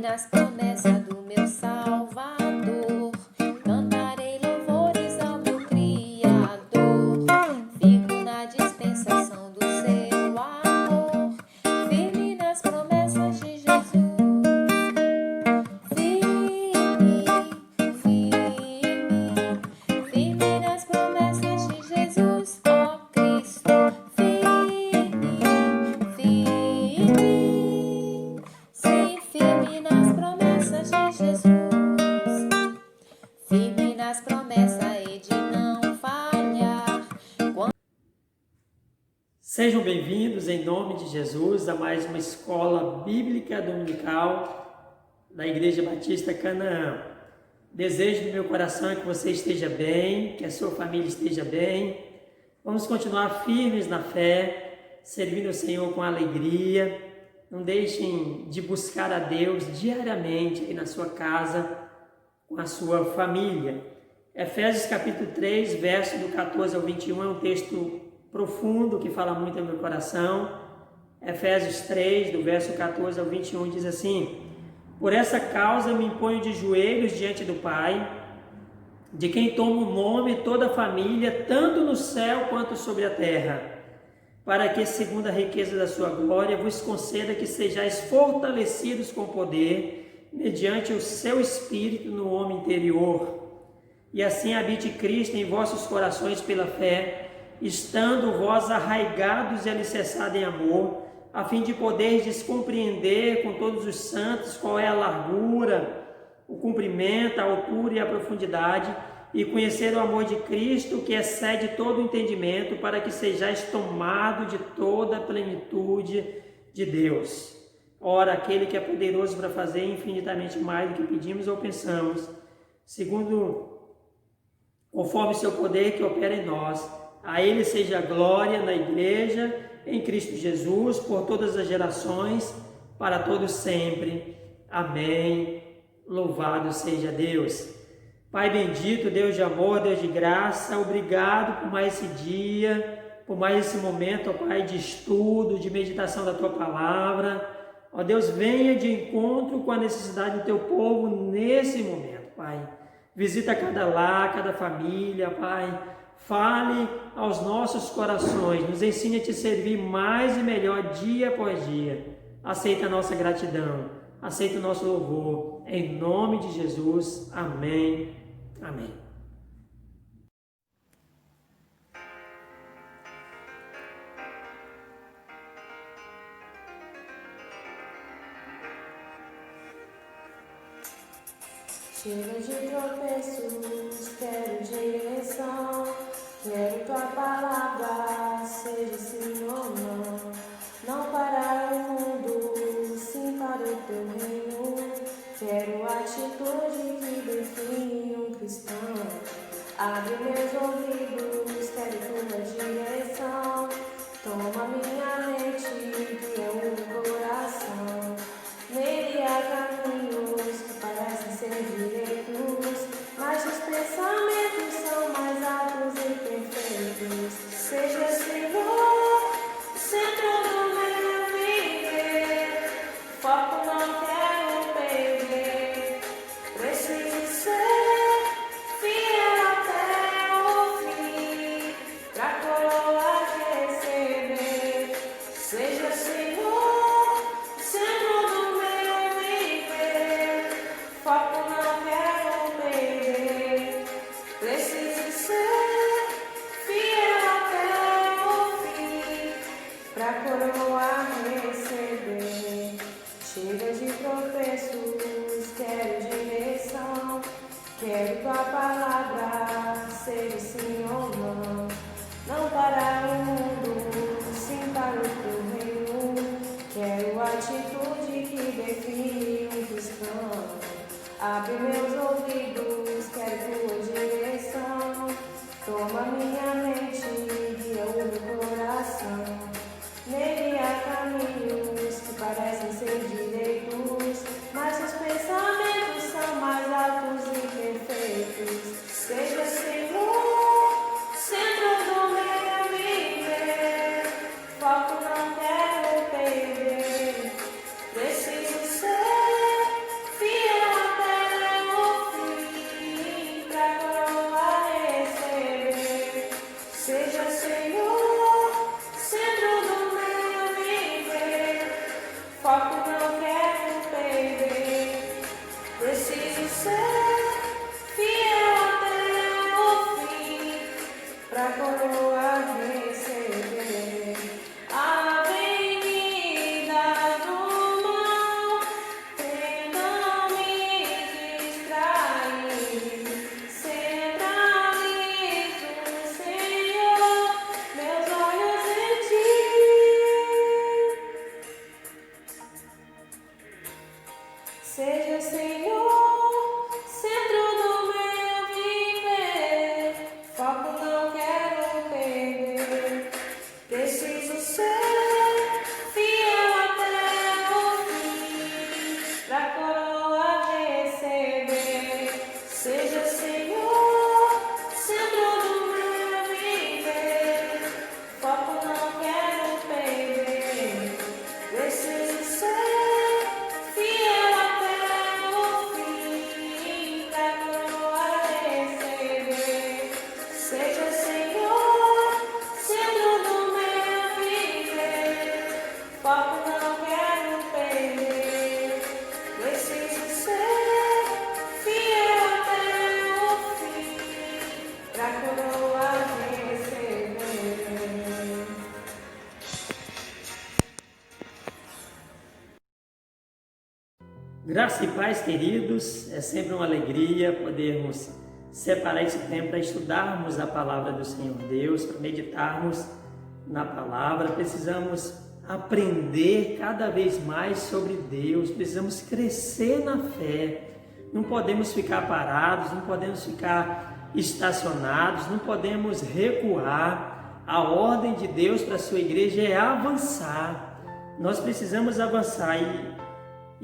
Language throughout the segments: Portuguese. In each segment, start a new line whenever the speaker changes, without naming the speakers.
nas promessas do meu Salvador. Cantarei louvores ao meu Criador. Fico na dispensação do seu amor, firme nas promessas de Jesus. Firme, firme nas promessas de Jesus, ó Cristo. Firme, sim, firme nas promessas de Jesus. Firme nas promessas e de não falhar.
Sejam bem-vindos em nome de Jesus a mais uma escola bíblica dominical da Igreja Batista Canaã. Desejo do meu coração que você esteja bem, que a sua família esteja bem. Vamos continuar firmes na fé, servindo o Senhor com alegria. Não deixem de buscar a Deus diariamente aí na sua casa, com a sua família. Efésios capítulo 3, verso do 14 ao 21 é um texto profundo que fala muito ao meu coração. Efésios 3, do verso 14 ao 21 diz assim: por essa causa me imponho de joelhos diante do Pai, de quem toma o nome toda a família, tanto no céu quanto sobre a terra, para que, segundo a riqueza da sua glória, vos conceda que sejais fortalecidos com poder, mediante o seu Espírito no homem interior, e assim habite Cristo em vossos corações pela fé, estando vós arraigados e alicerçados em amor, a fim de poderdes compreender com todos os santos qual é a largura, o comprimento, a altura e a profundidade, e conhecer o amor de Cristo, que excede todo o entendimento, para que sejais tomados de toda a plenitude de Deus. Ora, aquele que é poderoso para fazer infinitamente mais do que pedimos ou pensamos, conforme o seu poder que opera em nós, a Ele seja a glória na Igreja, em Cristo Jesus, por todas as gerações, para todos sempre. Amém. Louvado seja Deus. Pai bendito, Deus de amor, Deus de graça, obrigado por mais esse dia, por mais esse momento, ó Pai, de estudo, de meditação da Tua Palavra. Ó Deus, venha de encontro com a necessidade do Teu povo nesse momento, Pai. Visita cada lar, cada família, Pai. Fale aos nossos corações, nos ensine a Te servir mais e melhor dia após dia. Aceita a nossa gratidão, aceita o nosso louvor, em nome de Jesus, amém, amém.
Chega de tropeços, quero direção, quero Tua palavra, seja sim ou não. Não para o mundo, sim para o Teu reino. Quero atitude que define um cristão. Abre meus ouvidos, quero Tua direção. Toma minha mente, guia o meu coração. Nele há caminhos que parecem ser direitos, mas os pensamentos são mais altos e perfeitos. Seja, Senhor, o centro do meu viver, foco não quero perder. Preciso ser fiel até o fim, pra coroa receber. Seja, Senhor, o centro do meu viver, foco não quero perder. Preciso ser fiel até o fim, pra coroa receber. Chega de tropeços, quero direção, quero Tua palavra, seja sim ou não. Não para o mundo, sim para o Teu reino. Quero atitude que define um cristão. Abre meus ouvidos, quero Tua direção. Toma minha mente, guia o meu coração. Nele há caminhos que parecem ser direitos, mas os pensamentos são mais altos e perfeitos. Seja, Senhor,
Graça e paz, queridos, é sempre uma alegria podermos separar esse tempo para estudarmos a palavra do Senhor Deus, para meditarmos na palavra. Precisamos aprender cada vez mais sobre Deus, precisamos crescer na fé. Não podemos ficar parados, não podemos ficar estacionados, não podemos recuar. A ordem de Deus para a sua igreja é avançar. Nós precisamos avançar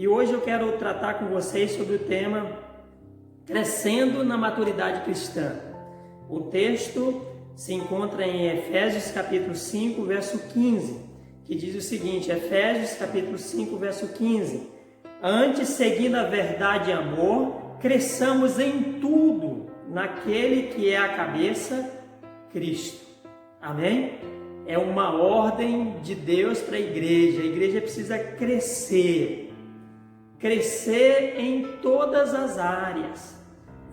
e hoje eu quero tratar com vocês sobre o tema Crescendo na Maturidade Cristã. O texto se encontra em Efésios capítulo 5, verso 15, que diz o seguinte, Efésios capítulo 5, verso 15: Antes, seguindo a verdade e amor, cresçamos em tudo naquele que é a cabeça, Cristo. Amém? É uma ordem de Deus para a igreja precisa crescer em todas as áreas.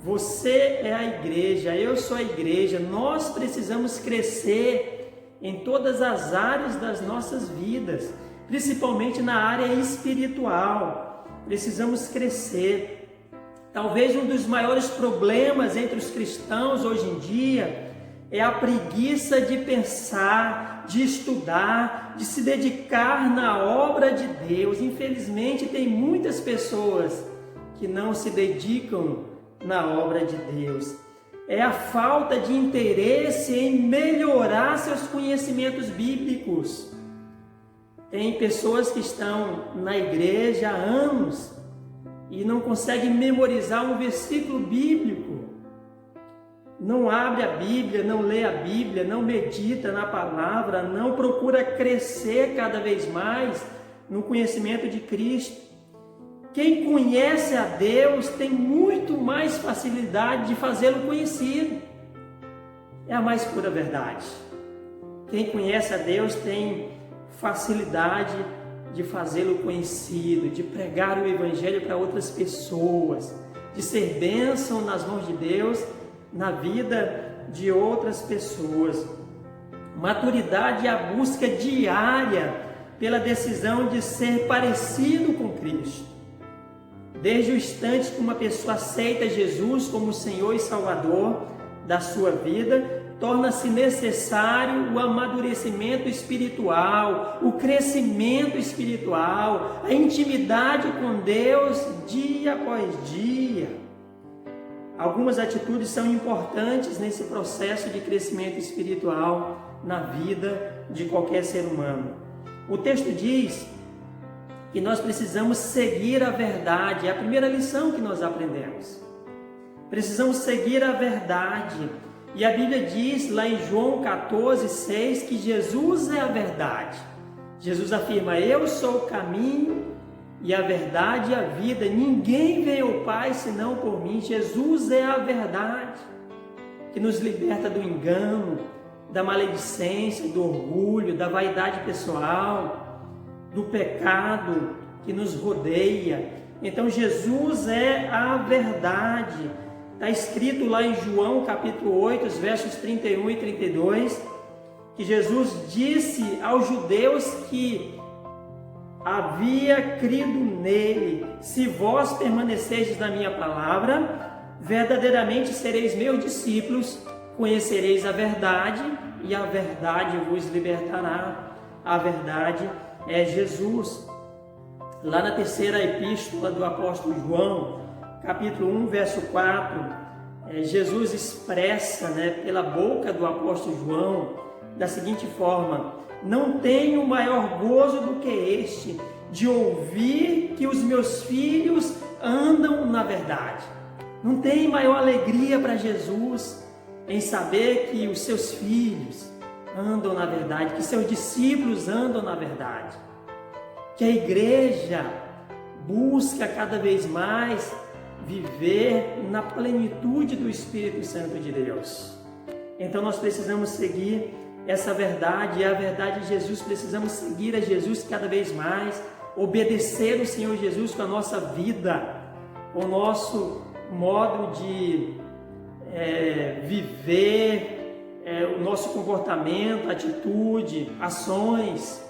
Você é a igreja, eu sou a igreja, nós precisamos crescer em todas as áreas das nossas vidas, principalmente na área espiritual. Precisamos crescer. Talvez um dos maiores problemas entre os cristãos hoje em dia é a preguiça de pensar, de estudar, de se dedicar na obra de Deus. Infelizmente, tem muitas pessoas que não se dedicam na obra de Deus. É a falta de interesse em melhorar seus conhecimentos bíblicos. Tem pessoas que estão na igreja há anos e não conseguem memorizar um versículo bíblico. Não abre a Bíblia, não lê a Bíblia, não medita na palavra, não procura crescer cada vez mais no conhecimento de Cristo. Quem conhece a Deus tem muito mais facilidade de fazê-lo conhecido. É a mais pura verdade. Quem conhece a Deus tem facilidade de fazê-lo conhecido, de pregar o Evangelho para outras pessoas, de ser bênção nas mãos de Deus na vida de outras pessoas. Maturidade é a busca diária pela decisão de ser parecido com Cristo. Desde o instante que uma pessoa aceita Jesus como Senhor e Salvador da sua vida, torna-se necessário o amadurecimento espiritual, o crescimento espiritual, a intimidade com Deus dia após dia. Algumas atitudes são importantes nesse processo de crescimento espiritual na vida de qualquer ser humano. O texto diz que nós precisamos seguir a verdade, é a primeira lição que nós aprendemos. Precisamos seguir a verdade. E a Bíblia diz lá em João 14:6 que Jesus é a verdade. Jesus afirma: eu sou o caminho e a verdade e a vida, ninguém vem ao Pai senão por mim. Jesus é a verdade, que nos liberta do engano, da maledicência, do orgulho, da vaidade pessoal, do pecado que nos rodeia. Então Jesus é a verdade. Está escrito lá em João capítulo 8, os versos 31 e 32, que Jesus disse aos judeus que havia crido nele: se vós permanecerdes na minha palavra, verdadeiramente sereis meus discípulos, conhecereis a verdade e a verdade vos libertará. A verdade é Jesus. Lá na terceira epístola do apóstolo João, capítulo 1, verso 4, Jesus expressa, pela boca do apóstolo João, da seguinte forma: não tenho maior gozo do que este, de ouvir que os meus filhos andam na verdade. Não tem maior alegria para Jesus em saber que os seus filhos andam na verdade, que seus discípulos andam na verdade. Que a igreja busca cada vez mais viver na plenitude do Espírito Santo de Deus. Então nós precisamos seguir essa verdade, e a verdade de Jesus. Precisamos seguir a Jesus cada vez mais, obedecer o Senhor Jesus com a nossa vida, com o nosso modo de viver, o nosso comportamento, atitude, ações.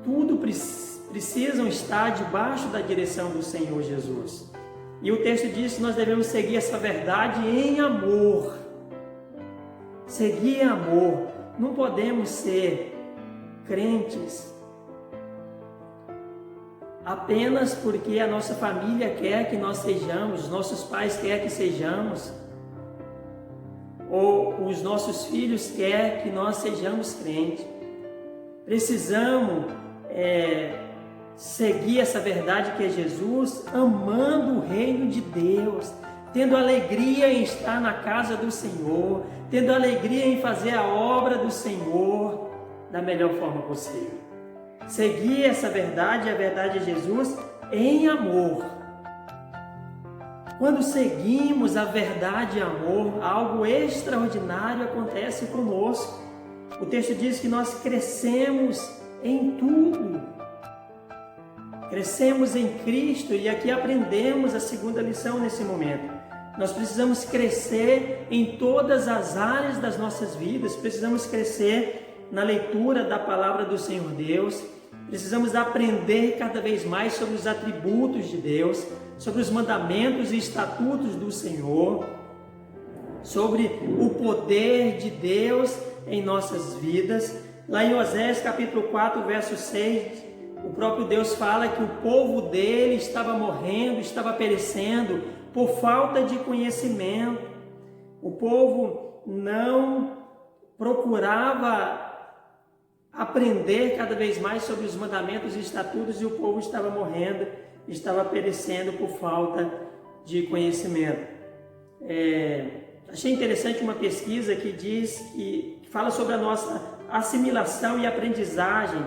Tudo precisa precisam estar debaixo da direção do Senhor Jesus. E o texto diz que nós devemos seguir essa verdade em amor. Seguir em amor. Não podemos ser crentes apenas porque a nossa família quer que nós sejamos, os nossos pais querem que sejamos, ou os nossos filhos querem que nós sejamos crentes. Precisamos seguir essa verdade que é Jesus, amando o reino de Deus, tendo alegria em estar na casa do Senhor, tendo alegria em fazer a obra do Senhor da melhor forma possível. Seguir essa verdade, a verdade de Jesus, em amor. Quando seguimos a verdade em amor, algo extraordinário acontece conosco. O texto diz que nós crescemos em tudo. Crescemos em Cristo, e aqui aprendemos a segunda lição nesse momento. Nós precisamos crescer em todas as áreas das nossas vidas, precisamos crescer na leitura da palavra do Senhor Deus, precisamos aprender cada vez mais sobre os atributos de Deus, sobre os mandamentos e estatutos do Senhor, sobre o poder de Deus em nossas vidas. Lá em Oséias capítulo 4, verso 6, o próprio Deus fala que o povo dele estava morrendo, estava perecendo por falta de conhecimento. O povo não procurava aprender cada vez mais sobre os mandamentos e estatutos, e o povo estava morrendo, estava perecendo por falta de conhecimento. Achei interessante uma pesquisa que fala sobre a nossa assimilação e aprendizagem,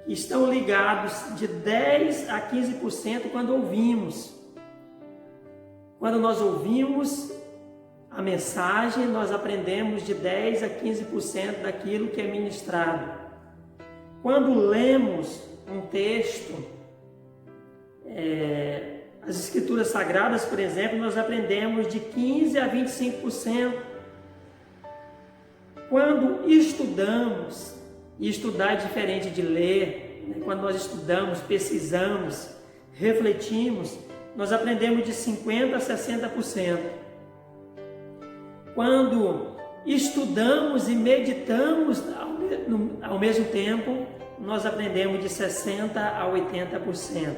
que estão ligados de 10 a 15% quando ouvimos. Quando nós ouvimos a mensagem, nós aprendemos de 10 a 15% daquilo que é ministrado. Quando lemos um texto, as Escrituras Sagradas, por exemplo, nós aprendemos de 15 a 25%. Quando estudamos, e estudar é diferente de ler, né? Quando nós estudamos, pesquisamos, refletimos, nós aprendemos de 50% a 60%. Quando estudamos e meditamos ao mesmo tempo, nós aprendemos de 60% a 80%.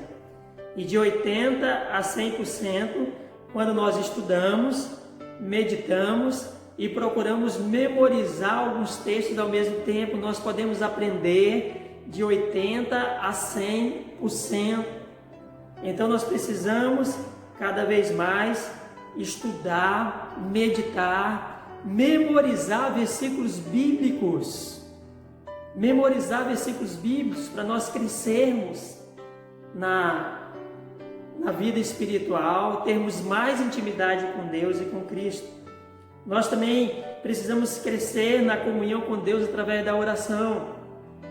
E de 80% a 100%, quando nós estudamos, meditamos e procuramos memorizar alguns textos ao mesmo tempo, nós podemos aprender de 80% a 100%. Então nós precisamos cada vez mais estudar, meditar, memorizar versículos bíblicos. Memorizar versículos bíblicos para nós crescermos na vida espiritual, termos mais intimidade com Deus e com Cristo. Nós também precisamos crescer na comunhão com Deus através da oração.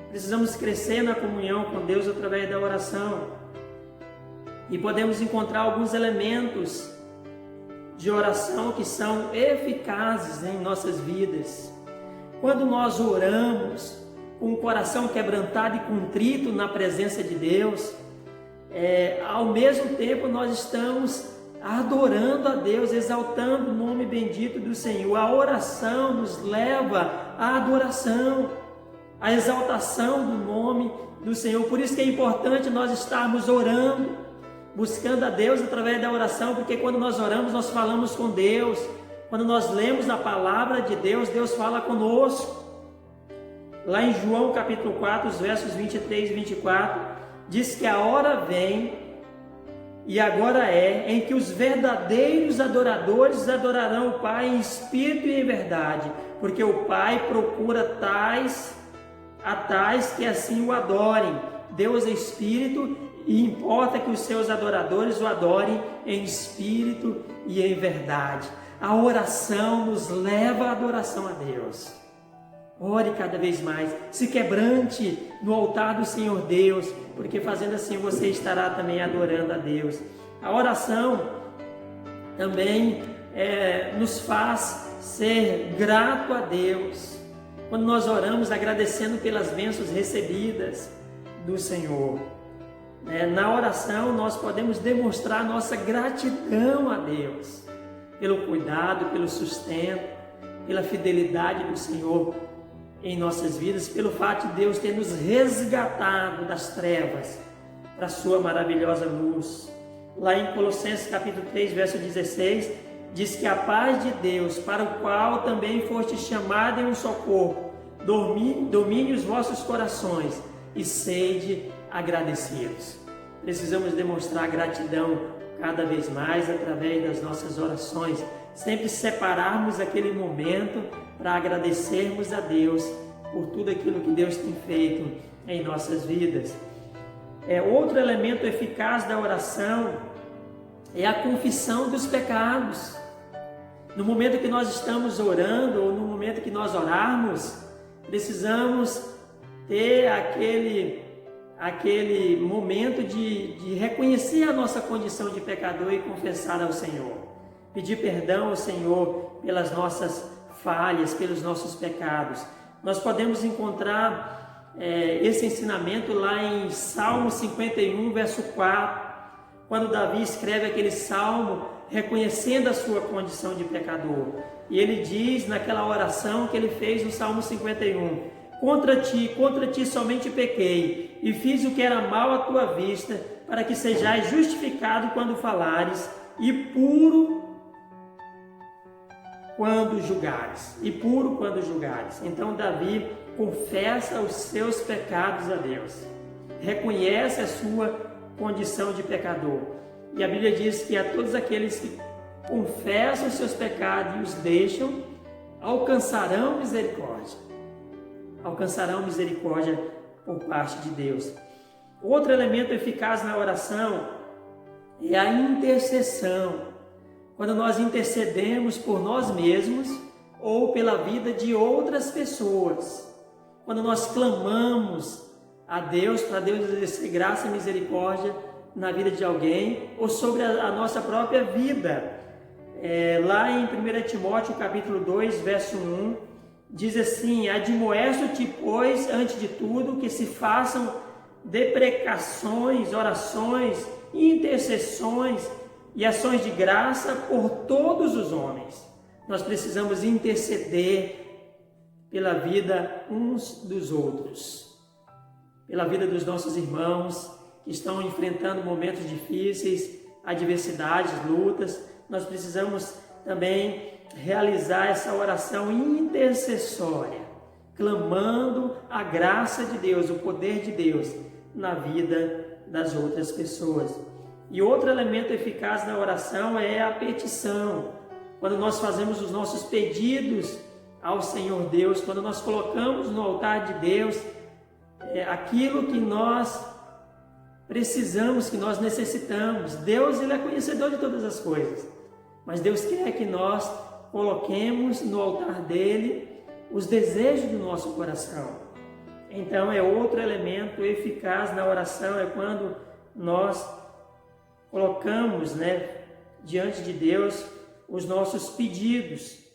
Precisamos crescer na comunhão com Deus através da oração. E podemos encontrar alguns elementos de oração que são eficazes em nossas vidas. Quando nós oramos com o coração quebrantado e contrito na presença de Deus, ao mesmo tempo nós estamos adorando a Deus, exaltando o nome bendito do Senhor. A oração nos leva à adoração, à exaltação do nome do Senhor. Por isso que é importante nós estarmos orando, buscando a Deus através da oração, porque quando nós oramos, nós falamos com Deus. Quando nós lemos a palavra de Deus, Deus fala conosco. Lá em João capítulo 4, os versos 23 e 24, diz que a hora vem, e agora em que os verdadeiros adoradores adorarão o Pai em espírito e em verdade, porque o Pai procura tais que assim o adorem. Deus é espírito e importa que os seus adoradores o adorem em espírito e em verdade. A oração nos leva à adoração a Deus. Ore cada vez mais, se quebrante no altar do Senhor Deus, porque fazendo assim você estará também adorando a Deus. A oração também nos faz ser grato a Deus. Quando nós oramos agradecendo pelas bênçãos recebidas do Senhor. Na oração nós podemos demonstrar nossa gratidão a Deus pelo cuidado, pelo sustento, pela fidelidade do Senhor em nossas vidas, pelo fato de Deus ter nos resgatado das trevas para a sua maravilhosa luz. Lá em Colossenses capítulo 3, verso 16, diz que a paz de Deus, para o qual também foste chamado em um só corpo, domine os vossos corações e sede agradecidos. Precisamos demonstrar gratidão cada vez mais através das nossas orações, sempre separarmos aquele momento para agradecermos a Deus por tudo aquilo que Deus tem feito em nossas vidas. Outro elemento eficaz da oração é a confissão dos pecados. No momento que nós estamos orando, ou no momento que nós orarmos, precisamos ter aquele momento de reconhecer a nossa condição de pecador e confessar ao Senhor. Pedir perdão ao Senhor pelas nossas falhas, pelos nossos pecados. Nós podemos encontrar esse ensinamento lá em Salmo 51, verso 4, quando Davi escreve aquele salmo reconhecendo a sua condição de pecador. E ele diz naquela oração que ele fez no Salmo 51: contra ti somente pequei, e fiz o que era mal à tua vista, para que sejais justificado quando falares, e puro quando julgares. Então Davi confessa os seus pecados a Deus, reconhece a sua condição de pecador. E a Bíblia diz que a todos aqueles que confessam os seus pecados e os deixam, alcançarão misericórdia por parte de Deus. Outro elemento eficaz na oração é a intercessão. Quando nós intercedemos por nós mesmos ou pela vida de outras pessoas. Quando nós clamamos a Deus, para Deus exercer graça e misericórdia na vida de alguém ou sobre a nossa própria vida. Lá em 1 Timóteo capítulo 2, verso 1, diz assim: admoesto-te, pois, antes de tudo, que se façam deprecações, orações, intercessões e ações de graça por todos os homens. Nós precisamos interceder pela vida uns dos outros, pela vida dos nossos irmãos que estão enfrentando momentos difíceis, adversidades, lutas. Nós precisamos também realizar essa oração intercessória, clamando a graça de Deus, o poder de Deus na vida das outras pessoas. E outro elemento eficaz na oração é a petição. Quando nós fazemos os nossos pedidos ao Senhor Deus, quando nós colocamos no altar de Deus aquilo que nós precisamos, que nós necessitamos. Deus, Ele é conhecedor de todas as coisas, mas Deus quer que nós coloquemos no altar dEle os desejos do nosso coração. Então é outro elemento eficaz na oração, é quando nós colocamos diante de Deus os nossos pedidos.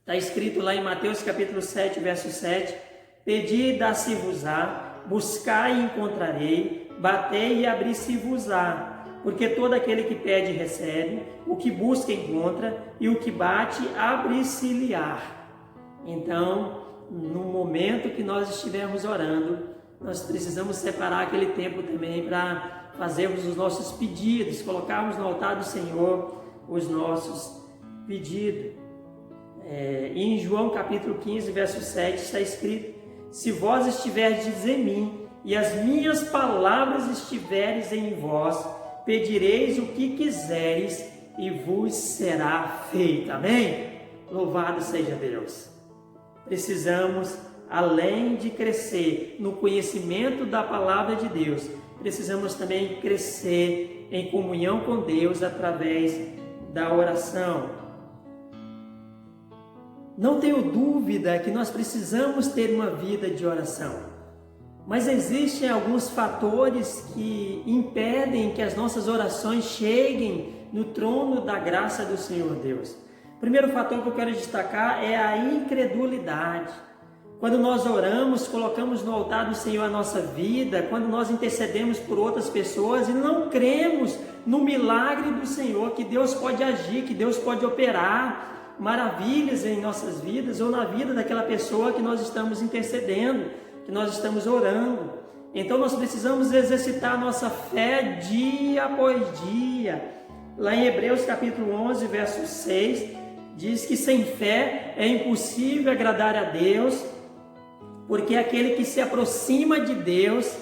Está escrito lá em Mateus capítulo 7, verso 7, pedi e dá-se-vos-á, buscai e encontrarei, batei e abri-se-vos-á, porque todo aquele que pede recebe, o que busca encontra, e o que bate abre-se-lhe-á. Então, no momento que nós estivermos orando, nós precisamos separar aquele tempo também para fazermos os nossos pedidos, colocarmos no altar do Senhor os nossos pedidos. Em João capítulo 15, verso 7, está escrito: se vós estiverdes em mim, e as minhas palavras estiveres em vós, pedireis o que quiseres, e vos será feito. Amém? Louvado seja Deus! Precisamos, além de crescer no conhecimento da palavra de Deus, precisamos também crescer em comunhão com Deus através da oração. Não tenho dúvida que nós precisamos ter uma vida de oração, mas existem alguns fatores que impedem que as nossas orações cheguem no trono da graça do Senhor Deus. O primeiro fator que eu quero destacar é a incredulidade. Quando nós oramos, colocamos no altar do Senhor a nossa vida, quando nós intercedemos por outras pessoas e não cremos no milagre do Senhor, que Deus pode agir, que Deus pode operar maravilhas em nossas vidas ou na vida daquela pessoa que nós estamos intercedendo, que nós estamos orando. Então nós precisamos exercitar a nossa fé dia após dia. Lá em Hebreus capítulo 11, verso 6, diz que sem fé é impossível agradar a Deus, porque aquele que se aproxima de Deus,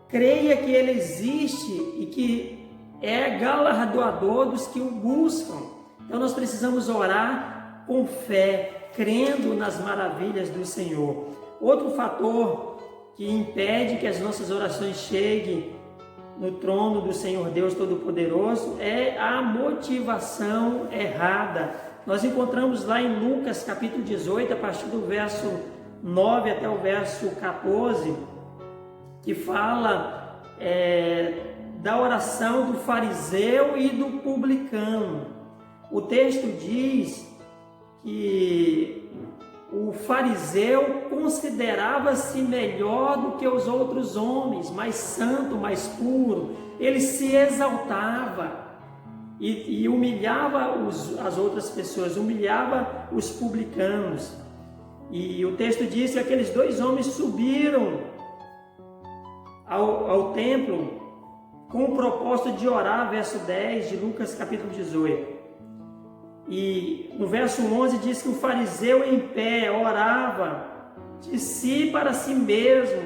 creia que Ele existe e que é galardoador dos que o buscam. Então nós precisamos orar com fé, crendo nas maravilhas do Senhor. Outro fator que impede que as nossas orações cheguem no trono do Senhor Deus Todo-Poderoso é a motivação errada. Nós encontramos lá em Lucas capítulo 18, a partir do verso 9 até o verso 14, que fala da oração do fariseu e do publicano. O texto diz que o fariseu considerava-se melhor do que os outros homens, mais santo, mais puro. Ele se exaltava e humilhava as outras pessoas, humilhava os publicanos. E o texto diz que aqueles dois homens subiram ao templo com o propósito de orar, verso 10 de Lucas capítulo 18. E no verso 11 diz que o fariseu em pé orava de si para si mesmo,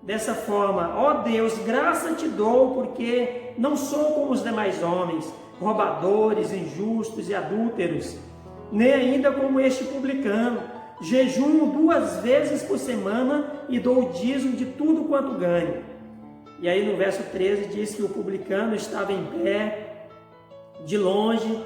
dessa forma: ó Deus, graça te dou, porque não sou como os demais homens, roubadores, injustos e adúlteros, nem ainda como este publicano. Jejuo 2 vezes por semana e dou o dízimo de tudo quanto ganho. E aí no verso 13 diz que o publicano estava em pé, de longe,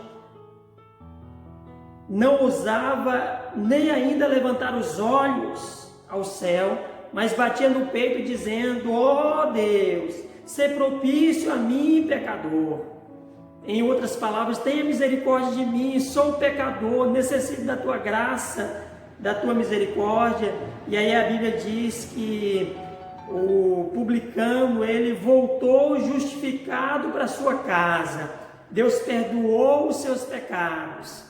não ousava nem ainda levantar os olhos ao céu, mas batia no peito dizendo: ó Deus, sê propício a mim, pecador. Em outras palavras, tenha misericórdia de mim, sou pecador, necessito da tua graça, da tua misericórdia. E aí a Bíblia diz que o publicano, ele voltou justificado para sua casa. Deus perdoou os seus pecados,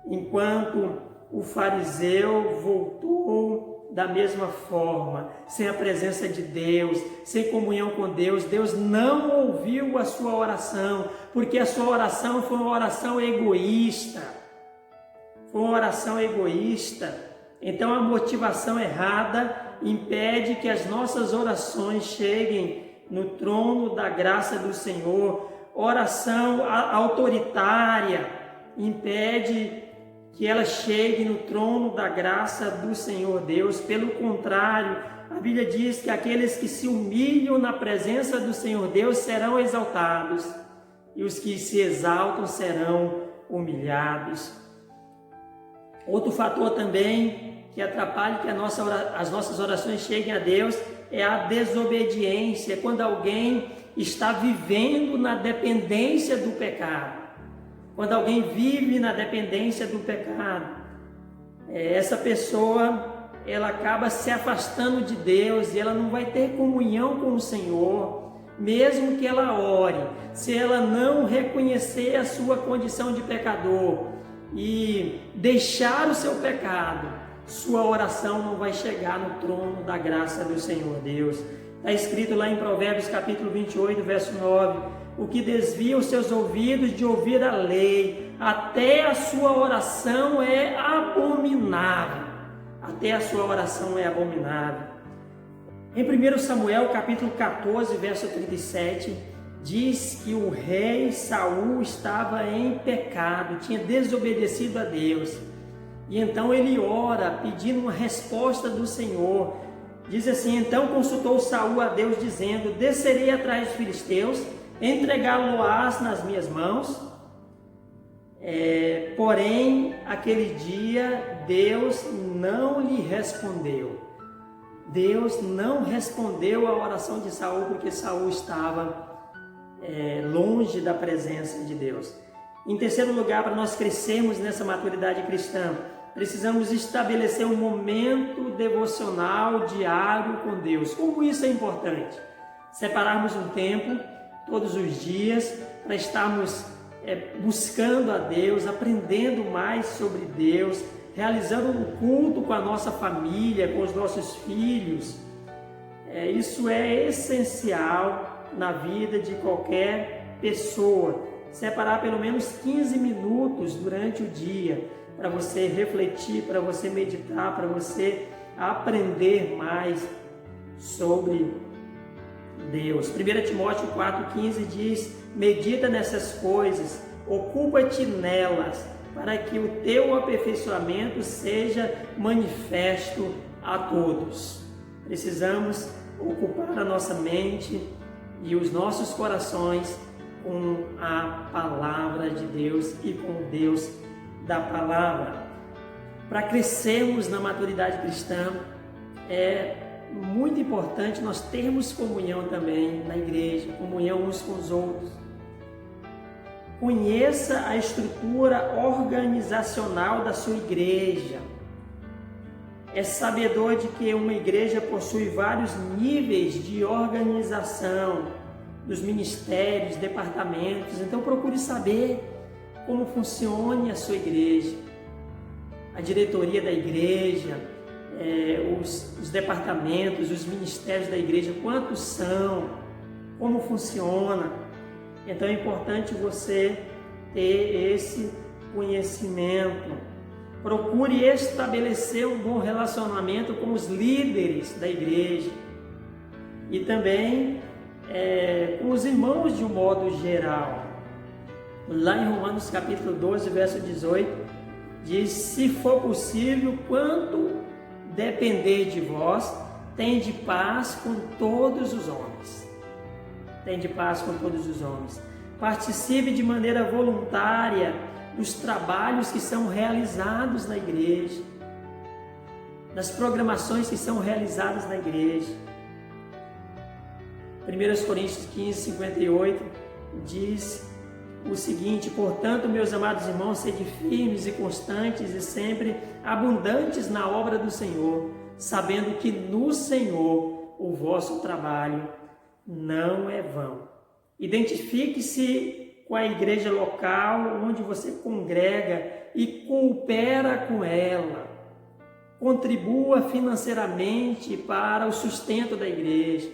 enquanto o fariseu voltou da mesma forma, sem a presença de Deus, sem comunhão com Deus. Deus não ouviu a sua oração, porque a sua oração foi uma oração egoísta. Foi uma oração egoísta. Então a motivação errada impede que as nossas orações cheguem no trono da graça do Senhor. Oração autoritária impede que ela chegue no trono da graça do Senhor Deus. Pelo contrário, a Bíblia diz que aqueles que se humilham na presença do Senhor Deus serão exaltados, e os que se exaltam serão humilhados. Outro fator também que atrapalha que as nossas orações cheguem a Deus é a desobediência, quando alguém está vivendo na dependência do pecado. Quando alguém vive na dependência do pecado, essa pessoa, ela acaba se afastando de Deus e ela não vai ter comunhão com o Senhor, mesmo que ela ore. Se ela não reconhecer a sua condição de pecador e deixar o seu pecado, sua oração não vai chegar no trono da graça do Senhor Deus. Está escrito lá em Provérbios capítulo 28, verso 9: o que desvia os seus ouvidos de ouvir a lei, até a sua oração é abominável. Até a sua oração é abominável. Em 1 Samuel capítulo 14, verso 37, diz que o rei Saul estava em pecado, tinha desobedecido a Deus. E então ele ora, pedindo uma resposta do Senhor. Diz assim: então consultou Saul a Deus, dizendo: descerei atrás dos filisteus, entregá-lo-ás nas minhas mãos. Porém, aquele dia, Deus não lhe respondeu. Deus não respondeu à oração de Saul, porque Saul estava longe da presença de Deus. Em terceiro lugar, para nós crescermos nessa maturidade cristã, precisamos estabelecer um momento devocional diário com Deus. Como isso é importante? Separarmos um tempo todos os dias para estarmos buscando a Deus, aprendendo mais sobre Deus, realizando um culto com a nossa família, com os nossos filhos. Isso é essencial na vida de qualquer pessoa. Separar pelo menos 15 minutos durante o dia para você refletir, para você meditar, para você aprender mais sobre Deus. 1 Timóteo 4,15 diz: medita nessas coisas, ocupa-te nelas, para que o teu aperfeiçoamento seja manifesto a todos. Precisamos ocupar a nossa mente e os nossos corações com a palavra de Deus e com o Deus da palavra. Para crescermos na maturidade cristã, é muito importante nós termos comunhão também na igreja, comunhão uns com os outros. Conheça a estrutura organizacional da sua igreja. É sabedor de que uma igreja possui vários níveis de organização, dos ministérios, departamentos. Então procure saber como funciona a sua igreja, a diretoria da igreja, os departamentos, os ministérios da igreja, quantos são, como funciona. Então é importante você ter esse conhecimento. Procure estabelecer um bom relacionamento com os líderes da igreja e também com os irmãos de um modo geral. Lá em Romanos capítulo 12, verso 18, diz: se for possível, quanto depender de vós, tende paz com todos os homens. Tende paz com todos os homens. Participe de maneira voluntária dos trabalhos que são realizados na igreja, das programações que são realizadas na igreja. 1 Coríntios 15, 58 diz o seguinte: portanto, meus amados irmãos, sede firmes e constantes e sempre abundantes na obra do Senhor, sabendo que no Senhor o vosso trabalho não é vão. Identifique-se com a igreja local onde você congrega e coopera com ela. Contribua financeiramente para o sustento da igreja.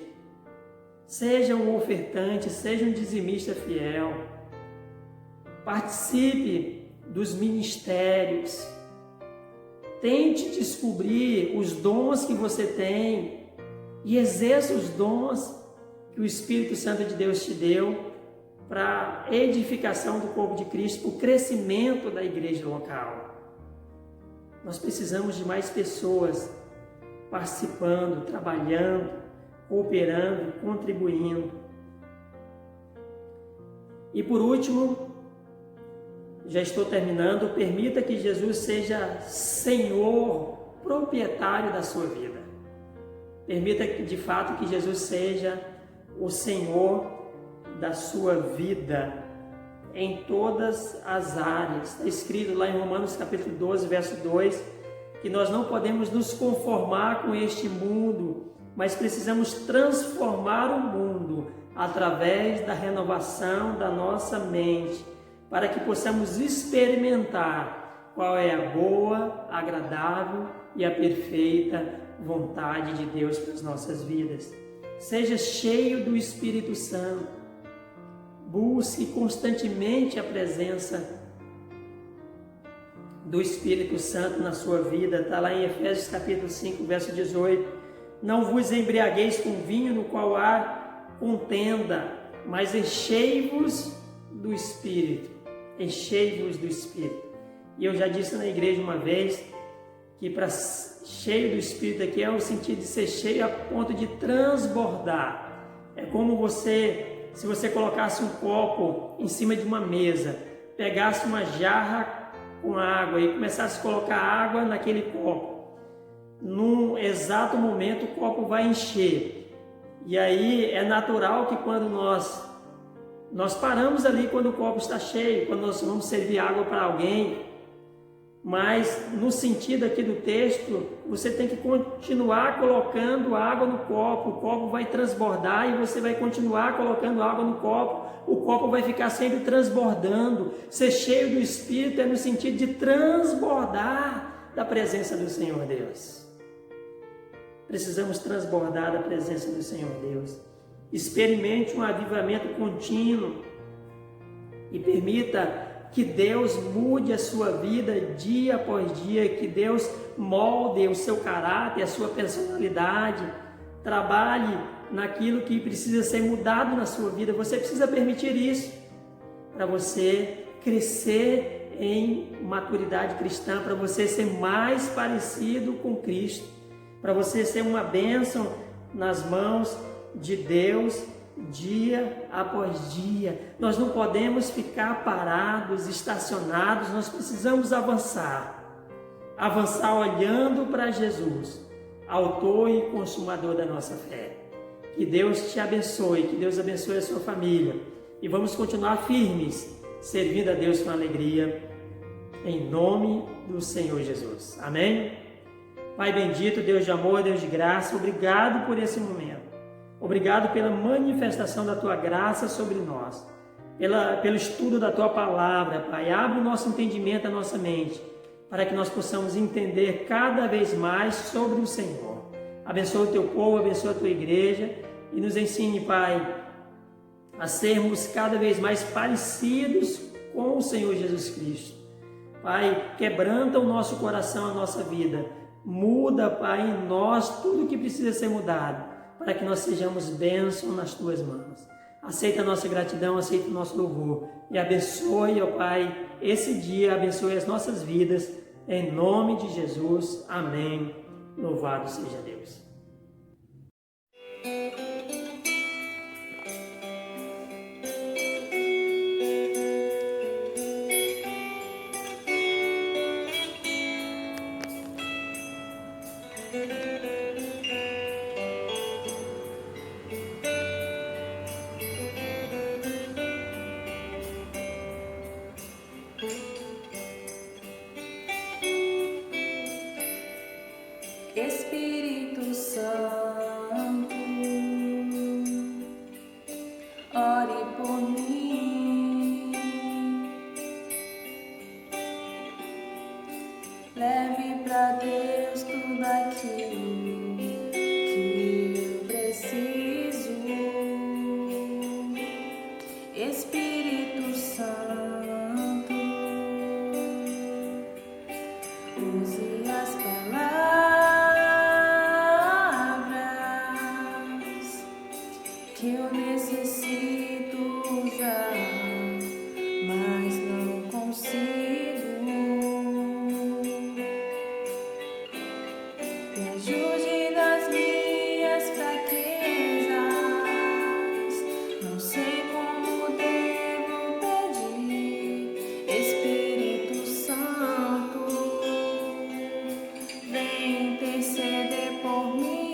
Seja um ofertante, seja um dizimista fiel. Participe dos ministérios. Tente descobrir os dons que você tem e exerça os dons que o Espírito Santo de Deus te deu para a edificação do corpo de Cristo, para o crescimento da igreja local. Nós precisamos de mais pessoas participando, trabalhando, cooperando, contribuindo. E por último, já estou terminando, permita que Jesus seja Senhor, proprietário da sua vida. Permita de fato que Jesus seja o Senhor da sua vida em todas as áreas. Está escrito lá em Romanos capítulo 12, verso 2, que nós não podemos nos conformar com este mundo, mas precisamos transformar o mundo através da renovação da nossa mente, para que possamos experimentar qual é a boa, agradável e a perfeita vontade de Deus para as nossas vidas. Seja cheio do Espírito Santo. Busque constantemente a presença do Espírito Santo na sua vida. Está lá em Efésios capítulo 5, verso 18. Não vos embriagueis com vinho no qual há contenda, mas enchei-vos do Espírito. Enchei-vos do Espírito. E eu já disse na igreja uma vez que para cheio do Espírito aqui é o sentido de ser cheio a ponto de transbordar. É como se você colocasse um copo em cima de uma mesa, pegasse uma jarra com água e começasse a colocar água naquele copo. Num exato momento o copo vai encher. E aí é natural que quando nós paramos ali quando o copo está cheio, quando nós vamos servir água para alguém, mas no sentido aqui do texto, você tem que continuar colocando água no copo, o copo vai transbordar e você vai continuar colocando água no copo, o copo vai ficar sempre transbordando. Ser cheio do Espírito é no sentido de transbordar da presença do Senhor Deus. Precisamos transbordar da presença do Senhor Deus. Experimente um avivamento contínuo e permita que Deus mude a sua vida dia após dia, que Deus molde o seu caráter, a sua personalidade, trabalhe naquilo que precisa ser mudado na sua vida. Você precisa permitir isso para você crescer em maturidade cristã, para você ser mais parecido com Cristo, para você ser uma bênção nas mãos de Deus dia após dia. Nós não podemos ficar parados, estacionados, nós precisamos avançar olhando para Jesus, autor e consumador da nossa fé. Que Deus te abençoe, que Deus abençoe a sua família e vamos continuar firmes, servindo a Deus com alegria, em nome do Senhor Jesus. Amém? Pai bendito, Deus de amor, Deus de graça, obrigado por esse momento. Obrigado pela manifestação da Tua graça sobre nós, pelo estudo da Tua palavra, Pai. Abre o nosso entendimento, a nossa mente, para que nós possamos entender cada vez mais sobre o Senhor. Abençoa o Teu povo, abençoa a Tua igreja e nos ensine, Pai, a sermos cada vez mais parecidos com o Senhor Jesus Cristo. Pai, quebranta o nosso coração, a nossa vida. Muda, Pai, em nós tudo o que precisa ser mudado, para que nós sejamos bênção nas Tuas mãos. Aceita a nossa gratidão, aceita o nosso louvor e abençoe, ó Pai, esse dia, abençoe as nossas vidas, em nome de Jesus. Amém. Louvado seja Deus.
Espírito Santo, ore por mim, leve para Deus tudo aquilo que eu preciso. Espírito Santo, use as palavras que eu necessito usar, mas não consigo. Me ajude nas minhas fraquezas, não sei como devo pedir. Espírito Santo, vem interceder por mim.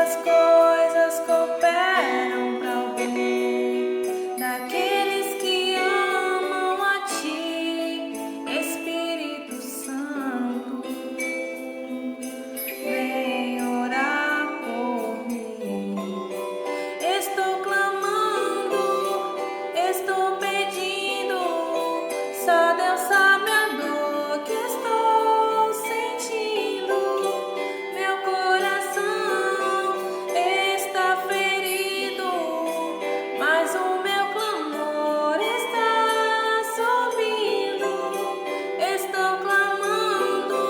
as coisas cooperam para o bem daqueles que amam a Ti, Espírito Santo. Vem orar por mim. Estou clamando, estou pedindo, só Deus sabe a dor que estou sentindo. Meu coração está ferido, mas o meu clamor está subindo. Estou clamando,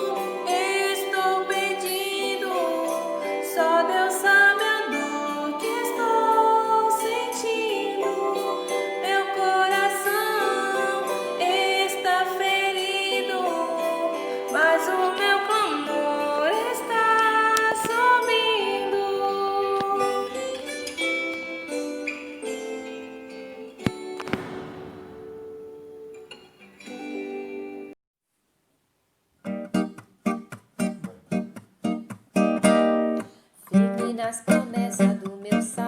estou pedindo, só Deus sabe a dor que estou sentindo. Meu coração está ferido, mas o meu clamor está subindo.
Firme nas promessas do meu Salvador.